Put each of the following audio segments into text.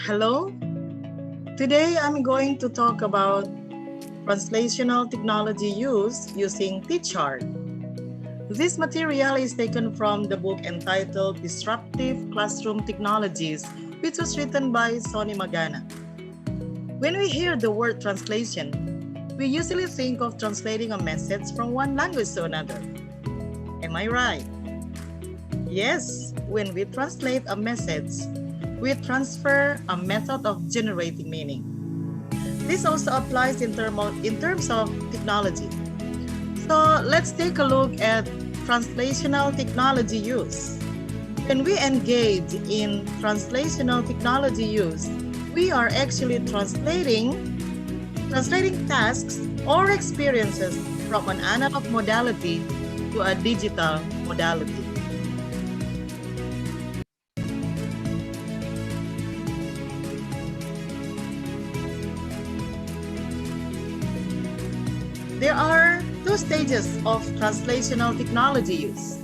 Hello. Today I'm going to talk about translational technology use using Teachart. This material is taken from the book entitled Disruptive Classroom Technologies, which was written by Sonny Magana. When we hear the word translation, we usually think of translating a message from one language to another. Am I right? Yes, when we translate a message, we transfer a method of generating meaning. This also applies in terms of technology. So let's take a look at translational technology use. When we engage in translational technology use, we are actually translating tasks or experiences from an analog modality to a digital modality. There are two stages of translational technology use.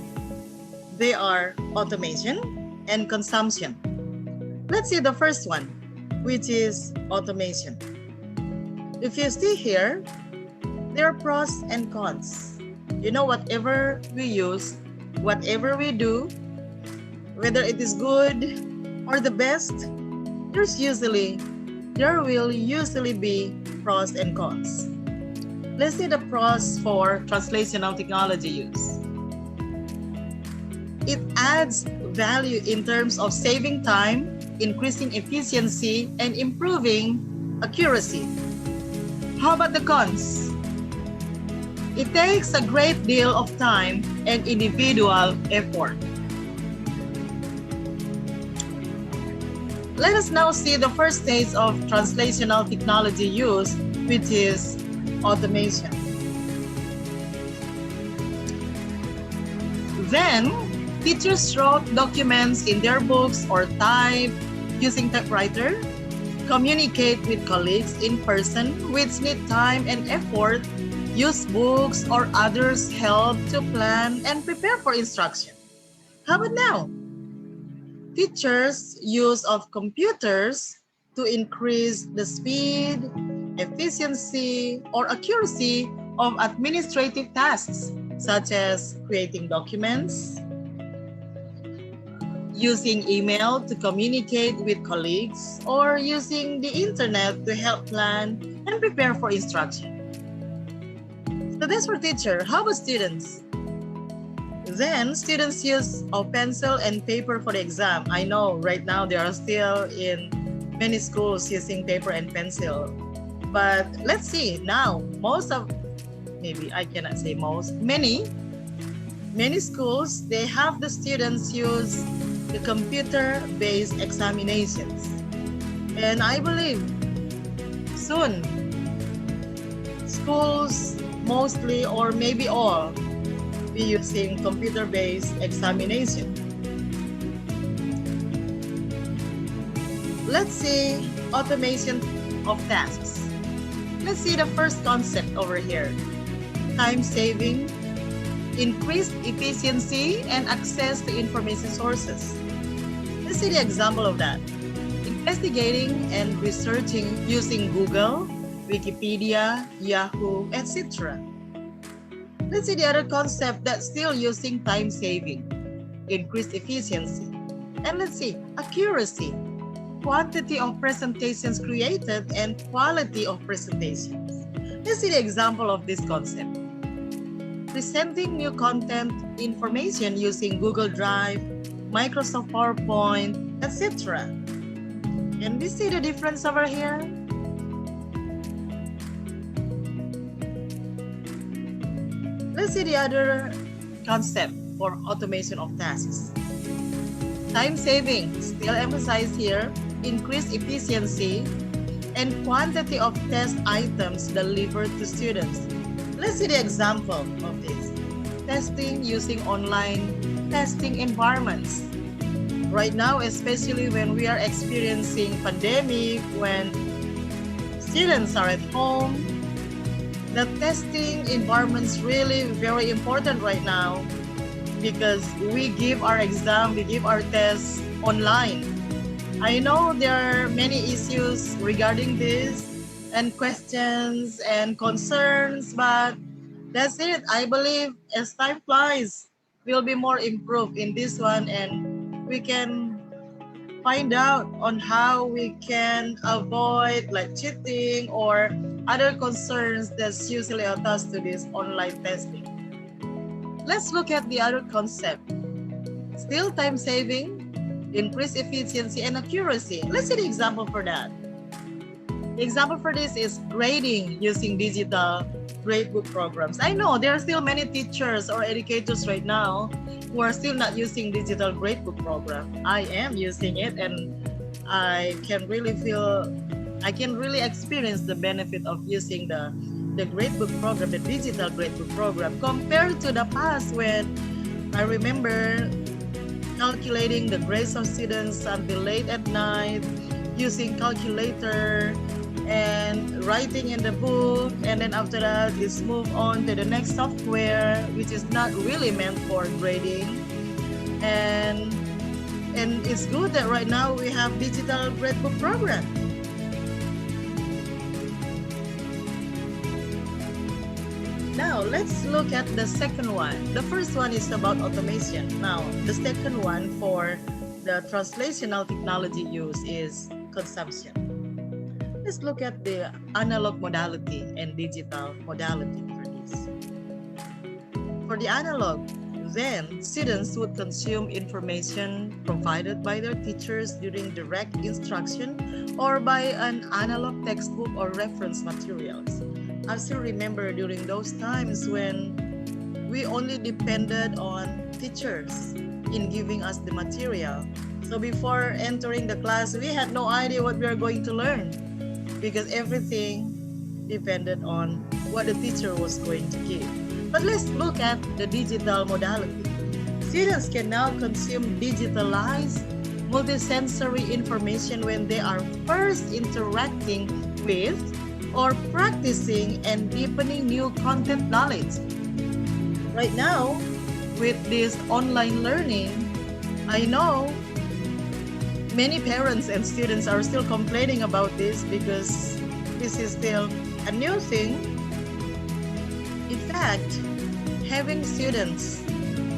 They are automation and consumption. Let's see the first one, which is automation. If you see here, there are pros and cons. You know, whatever we use, whatever we do, whether it is good or the best, there will usually be pros and cons. Let's see the pros for translational technology use. It adds value in terms of saving time, increasing efficiency, and improving accuracy. How about the cons? It takes a great deal of time and individual effort. Let us now see the first stage of translational technology use, which is automation. Then, teachers wrote documents in their books or type using typewriter, communicate with colleagues in person, which need time and effort, use books or others' help to plan and prepare for instruction. How about now? Teachers' use of computers to increase the speed, efficiency, or accuracy of administrative tasks, such as creating documents, using email to communicate with colleagues, or using the internet to help plan and prepare for instruction. So that's for teacher. How about students? Then students use of pencil and paper for the exam. I know right now there are still in many schools using paper and pencil. But let's see now, many schools, they have the students use the computer-based examinations. And I believe soon, schools mostly or maybe all be using computer-based examination. Let's see automation of tasks. Let's see the first concept over here. Time saving, increased efficiency, and access to information sources. Let's see the example of that. Investigating and researching using Google, Wikipedia, Yahoo, etc. Let's see the other concept that's still using time saving, increased efficiency. And let's see accuracy, quantity of presentations created, and quality of presentations. Let's see the example of this concept. Presenting new content information using Google Drive, Microsoft PowerPoint, etc. Can we see the difference over here? Let's see the other concept for automation of tasks. Time saving, still emphasized here, increased efficiency, and quantity of test items delivered to students. Let's see the example of this. Testing using online testing environments. Right now, especially when we are experiencing pandemic, when students are at home, the testing environment's really very important right now because we give our exam, we give our tests online. I know there are many issues regarding this and questions and concerns, but that's it. I believe as time flies, we'll be more improved in this one, and we can find out on how we can avoid like cheating or other concerns that's usually attached to this online testing. Let's look at the other concept. Still time saving, increase efficiency and accuracy. Let's see the example for that. The example for this is grading using digital gradebook programs. I know there are still many teachers or educators right now who are still not using digital gradebook program. I am using it, and I can really experience the benefit of using the gradebook program, the digital gradebook program, compared to the past when I remember calculating the grades of students until late at night, using calculator and writing in the book, and then after that it's move on to the next software which is not really meant for grading. And it's good that right now we have digital gradebook program. Now let's look at the second one. The first one is about automation. Now the second one for the translational technology use is consumption. Let's look at the analog modality and digital modality for this. For the analog, then students would consume information provided by their teachers during direct instruction or by an analog textbook or reference materials. I still remember during those times when we only depended on teachers in giving us the material. So before entering the class, we had no idea what we are going to learn, because everything depended on what the teacher was going to give. But let's look at the digital modality. Students can now consume digitalized, multisensory information when they are first interacting with or practicing and deepening new content knowledge. Right now, with this online learning, I know many parents and students are still complaining about this because this is still a new thing. In fact, having students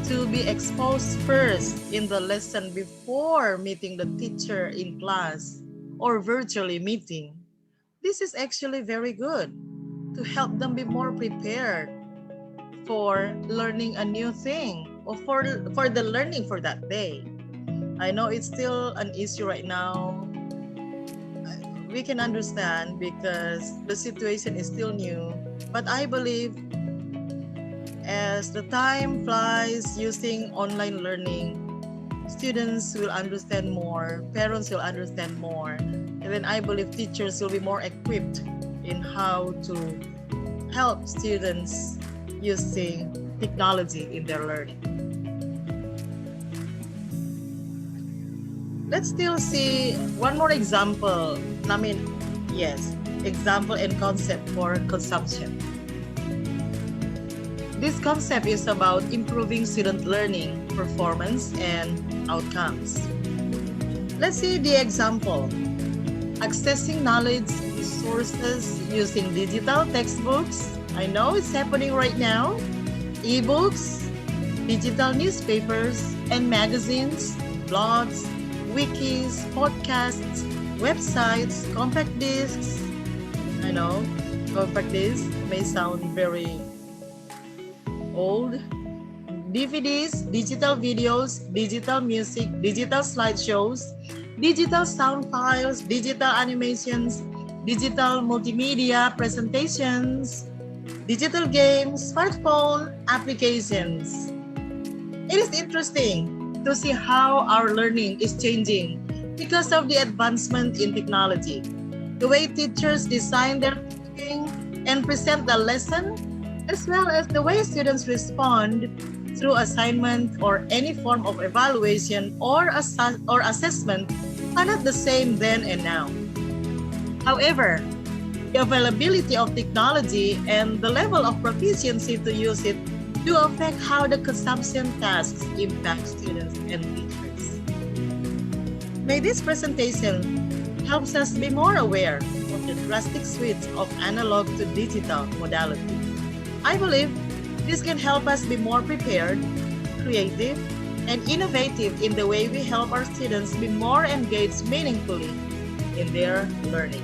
to be exposed first in the lesson before meeting the teacher in class or virtually meeting, this is actually very good to help them be more prepared for learning a new thing or for the learning for that day. I know it's still an issue right now. We can understand because the situation is still new. But I believe as the time flies using online learning, students will understand more, parents will understand more, and then I believe teachers will be more equipped in how to help students using technology in their learning. Let's still see one more example. Example and concept for consumption. This concept is about improving student learning, performance, and outcomes. Let's see the example. Accessing knowledge resources using digital textbooks. I know it's happening right now. Ebooks, digital newspapers and magazines, blogs, wikis, podcasts, websites, compact discs. I know compact discs may sound very old. DVDs, digital videos, digital music, digital slideshows, digital sound files, digital animations, digital multimedia presentations, digital games, smartphone applications. It is interesting to see how our learning is changing because of the advancement in technology. The way teachers design their teaching and present the lesson, as well as the way students respond through assignment or any form of evaluation or assessment are not the same then and now. However, the availability of technology and the level of proficiency to use it do affect how the consumption tasks impact students and teachers. May this presentation helps us be more aware of the drastic switch of analog to digital modality. I believe this can help us be more prepared, creative, and innovative in the way we help our students be more engaged meaningfully in their learning.